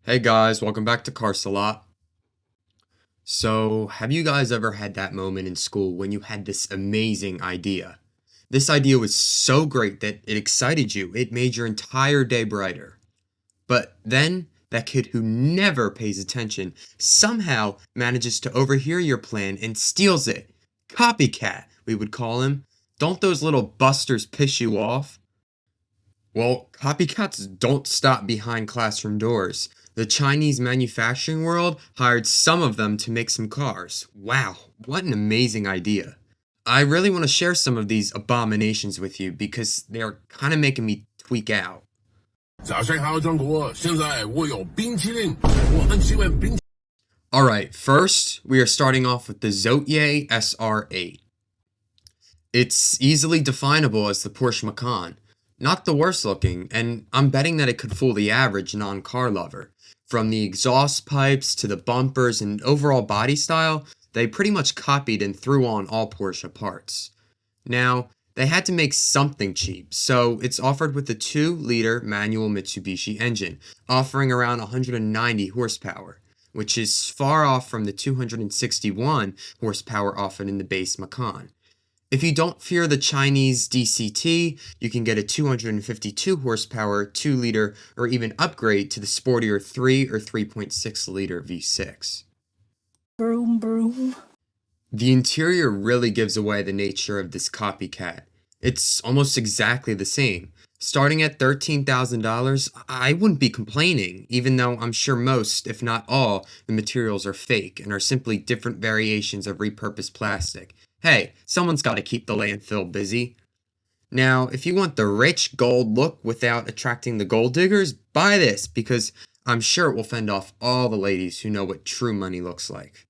Hey guys, welcome back to Carsalot. So, have you guys ever had that moment in school when you had this amazing idea? This idea was so great that it excited you, it made your entire day brighter. But then, that kid who never pays attention somehow manages to overhear your plan and steals it. Copycat, we would call him. Don't those little busters piss you off? Well, copycats don't stop behind classroom doors. The Chinese manufacturing world hired some of them to make some cars. Wow, what an amazing idea. I really want to share some of these abominations with you because they are kind of making me tweak out. 早上好，中国！现在我有冰淇淋，我很喜欢冰。Alright, first, we are starting off with the Zotye SR8. It's easily definable as the Porsche Macan. Not the worst looking, and I'm betting that it could fool the average non-car lover. From the exhaust pipes to the bumpers and overall body style, they pretty much copied and threw on all Porsche parts. Now, they had to make something cheap, so it's offered with a 2-liter manual Mitsubishi engine, offering around 190 horsepower, which is far off from the 261 horsepower offered in the base Macan. If you don't fear the Chinese DCT, you can get a 252 horsepower 2-liter or even upgrade to the sportier 3 or 3.6-liter V6. Broom, broom. The interior really gives away the nature of this copycat. It's almost exactly the same. Starting at $13,000, I wouldn't be complaining, even though I'm sure most, if not all, the materials are fake and are simply different variations of repurposed plastic. Hey, someone's got to keep the landfill busy. Now, if you want the rich gold look without attracting the gold diggers, buy this because I'm sure it will fend off all the ladies who know what true money looks like.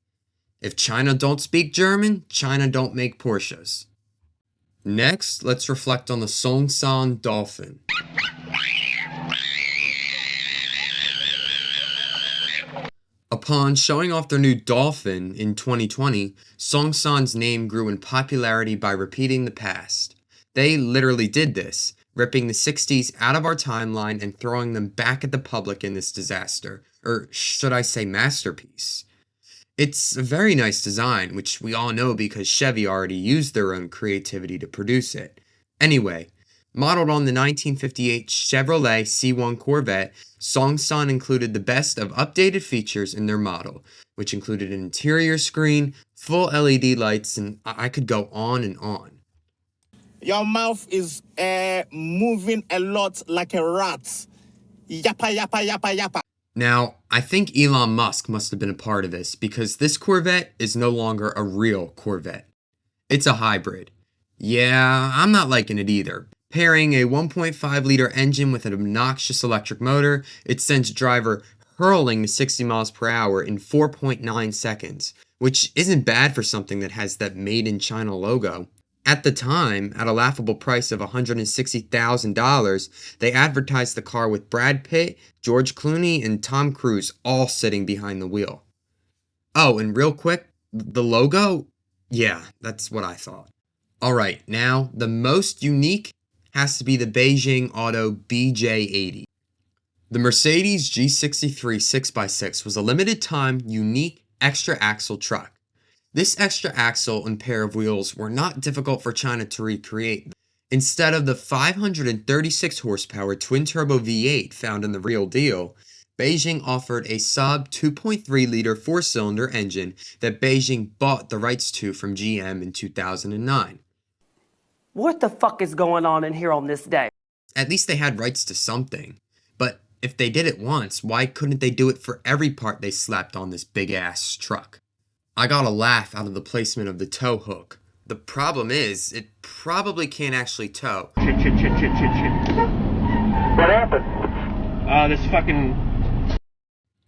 If China don't speak German, China don't make Porsches. Next, let's reflect on the Songsan Dolphin. Upon showing off their new Dolphin in 2020, Songsan's name grew in popularity by repeating the past. They literally did this, ripping the 60s out of our timeline and throwing them back at the public in this disaster, or should I say masterpiece. It's a very nice design, which we all know because Chevy already used their own creativity to produce it. Anyway, modeled on the 1958 Chevrolet C1 Corvette, Songsan included the best of updated features in their model, which included an interior screen, full LED lights, and I could go on and on. Your mouth is moving a lot like a rat. Yappa, yappa, yappa, yappa. Now, I think Elon Musk must have been a part of this because this Corvette is no longer a real Corvette. It's a hybrid. Yeah, I'm not liking it either. Pairing a 1.5-liter engine with an obnoxious electric motor, it sends a driver hurling to 60 miles per hour in 4.9 seconds, which isn't bad for something that has that Made in China logo. At the time, at a laughable price of $160,000, they advertised the car with Brad Pitt, George Clooney, and Tom Cruise all sitting behind the wheel. Oh, and real quick, the logo? Yeah, that's what I thought. Alright, now, the most unique has to be the Beijing Auto BJ80. The Mercedes G63 6x6 was a limited time, unique, extra axle truck. This extra axle and pair of wheels were not difficult for China to recreate. Instead of the 536 horsepower twin-turbo V8 found in the real deal, Beijing offered a sub 2.3-liter 4-cylinder engine that Beijing bought the rights to from GM in 2009. What the fuck is going on in here on this day? At least they had rights to something. But if they did it once, why couldn't they do it for every part they slapped on this big-ass truck? I got a laugh out of the placement of the tow hook. The problem is, it probably can't actually tow. Shit. What happened? This fucking...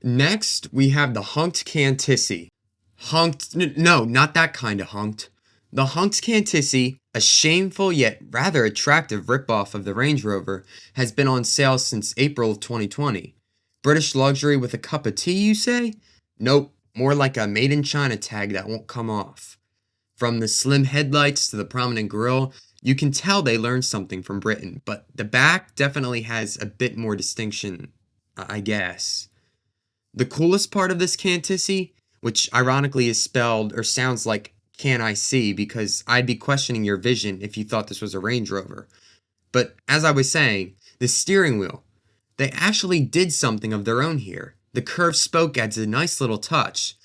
Next, we have the Hunked Cantissi. No, not that kind of hunked. The Hunked Cantissi, a shameful yet rather attractive ripoff of the Range Rover, has been on sale since April of 2020. British luxury with a cup of tea, you say? Nope, more like a Made in China tag that won't come off. From the slim headlights to the prominent grille, you can tell they learned something from Britain, but the back definitely has a bit more distinction, I guess. The coolest part of this Cantissi, which ironically is spelled or sounds like can I see, because I'd be questioning your vision if you thought this was a Range Rover. But as I was saying, the steering wheel, they actually did something of their own here. The curved spoke adds a nice little touch.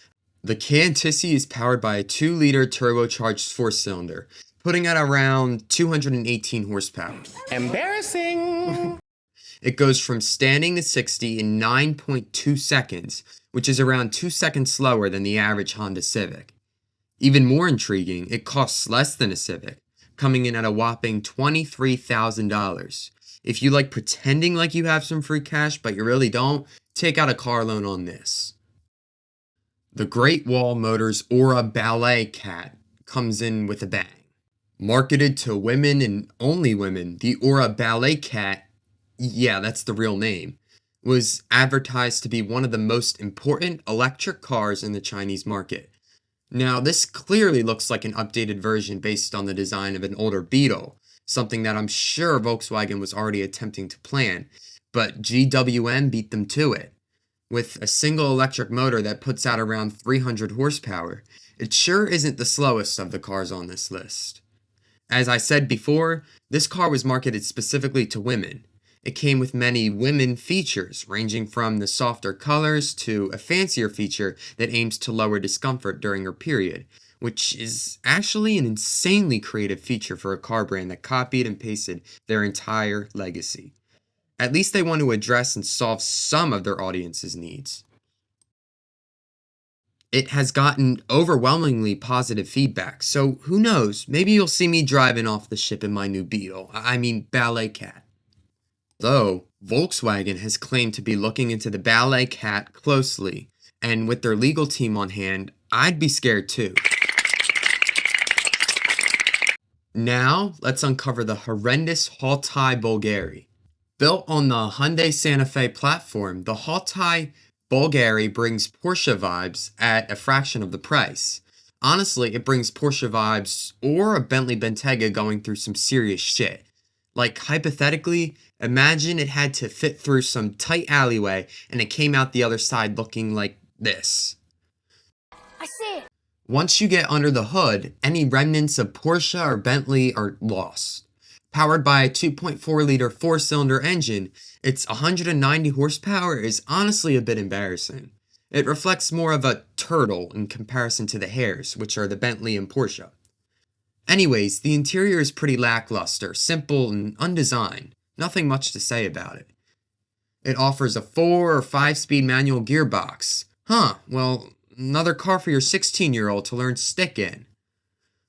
The Cantissi is powered by a 2-liter turbocharged 4-cylinder, putting out around 218 horsepower. Embarrassing. It goes from standing to 60 in 9.2 seconds, which is around 2 seconds slower than the average Honda Civic. Even more intriguing, it costs less than a Civic, coming in at a whopping $23,000. If you like pretending like you have some free cash but you really don't, take out a car loan on this. The Great Wall Motors Aura Ballet Cat comes in with a bang. Marketed to women and only women, the Aura Ballet Cat, yeah, that's the real name, was advertised to be one of the most important electric cars in the Chinese market. Now, this clearly looks like an updated version based on the design of an older Beetle, something that I'm sure Volkswagen was already attempting to plan, but GWM beat them to it. With a single electric motor that puts out around 300 horsepower, it sure isn't the slowest of the cars on this list. As I said before, this car was marketed specifically to women. It came with many women features, ranging from the softer colors to a fancier feature that aims to lower discomfort during her period, which is actually an insanely creative feature for a car brand that copied and pasted their entire legacy. At least they want to address and solve some of their audience's needs. It has gotten overwhelmingly positive feedback, so who knows, maybe you'll see me driving off the ship in my new Beetle, Ballet Cat. Though, Volkswagen has claimed to be looking into the Ballet Cat closely, and with their legal team on hand, I'd be scared too. Now, let's uncover the horrendous Altai Bulgari. Built on the Hyundai Santa Fe platform, the Altai Bulgari brings Porsche vibes at a fraction of the price. Honestly, it brings Porsche vibes or a Bentley Bentayga going through some serious shit. Like, hypothetically, imagine it had to fit through some tight alleyway and it came out the other side looking like this. I see it. Once you get under the hood, any remnants of Porsche or Bentley are lost. Powered by a 2.4-liter 4-cylinder engine, its 190 horsepower is honestly a bit embarrassing. It reflects more of a turtle in comparison to the hares, which are the Bentley and Porsche. Anyways, the interior is pretty lackluster, simple, and undesigned. Nothing much to say about it. It offers a 4 or 5-speed manual gearbox. Well, another car for your 16-year-old to learn stick in.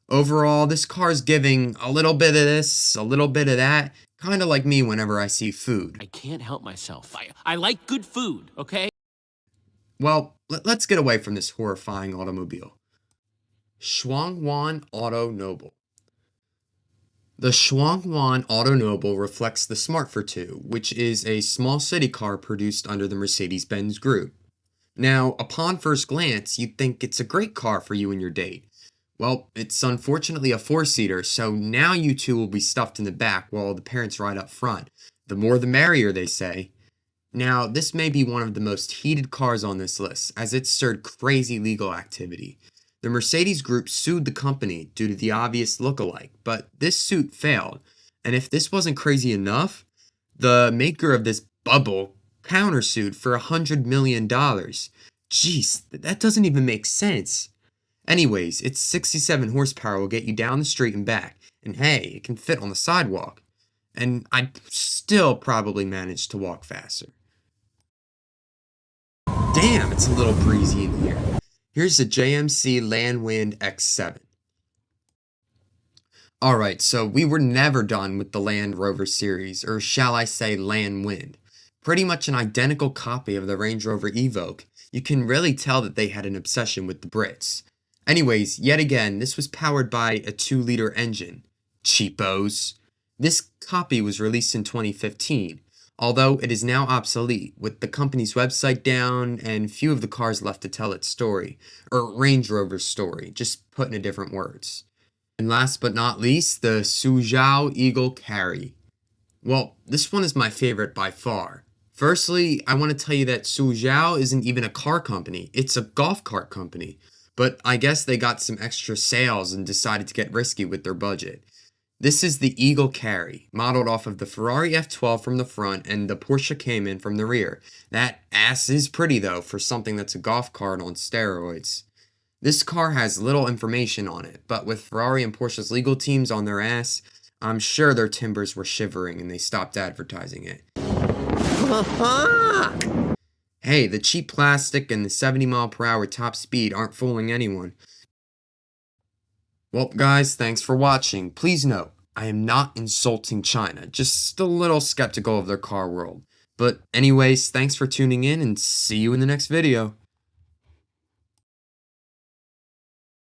Overall, this car's giving a little bit of this, a little bit of that, kind of like me whenever I see food. I can't help myself. I like good food, okay? Well, let's get away from this horrifying automobile. Shuangwan Auto Noble. The Shuangwan Auto Noble reflects the Smart for Two, which is a small city car produced under the Mercedes-Benz Group. Now, upon first glance, you'd think it's a great car for you and your date. Well, it's unfortunately a 4-seater, so now you two will be stuffed in the back while the parents ride up front. The more the merrier, they say. Now, this may be one of the most heated cars on this list, as it stirred crazy legal activity. The Mercedes Group sued the company due to the obvious look-alike, but this suit failed, and if this wasn't crazy enough, the maker of this bubble countersued for $100 million. Jeez, that doesn't even make sense. Anyways, its 67 horsepower will get you down the street and back, and hey, it can fit on the sidewalk. And I'd still probably manage to walk faster. Damn, it's a little breezy in here. Here's the JMC Landwind X7. Alright, so we were never done with the Land Rover series, or shall I say Landwind. Pretty much an identical copy of the Range Rover Evoque. You can really tell that they had an obsession with the Brits. Anyways, yet again, this was powered by a 2-liter engine. Cheapos. This copy was released in 2015, although it is now obsolete, with the company's website down and few of the cars left to tell its story, or Range Rover's story, just put in different words. And last but not least, the Suzhou Eagle Carry. Well, this one is my favorite by far. Firstly, I want to tell you that Suzhou isn't even a car company, it's a golf cart company. But I guess they got some extra sales and decided to get risky with their budget. This is the Eagle Carry, modeled off of the Ferrari F12 from the front and the Porsche Cayman from the rear. That ass is pretty though for something that's a golf cart on steroids. This car has little information on it, but with Ferrari and Porsche's legal teams on their ass, I'm sure their timbers were shivering and they stopped advertising it. Hey, the cheap plastic and the 70-mile-per-hour top speed aren't fooling anyone. Well, guys, thanks for watching. Please note, I am not insulting China, just a little skeptical of their car world. But anyways, thanks for tuning in and see you in the next video.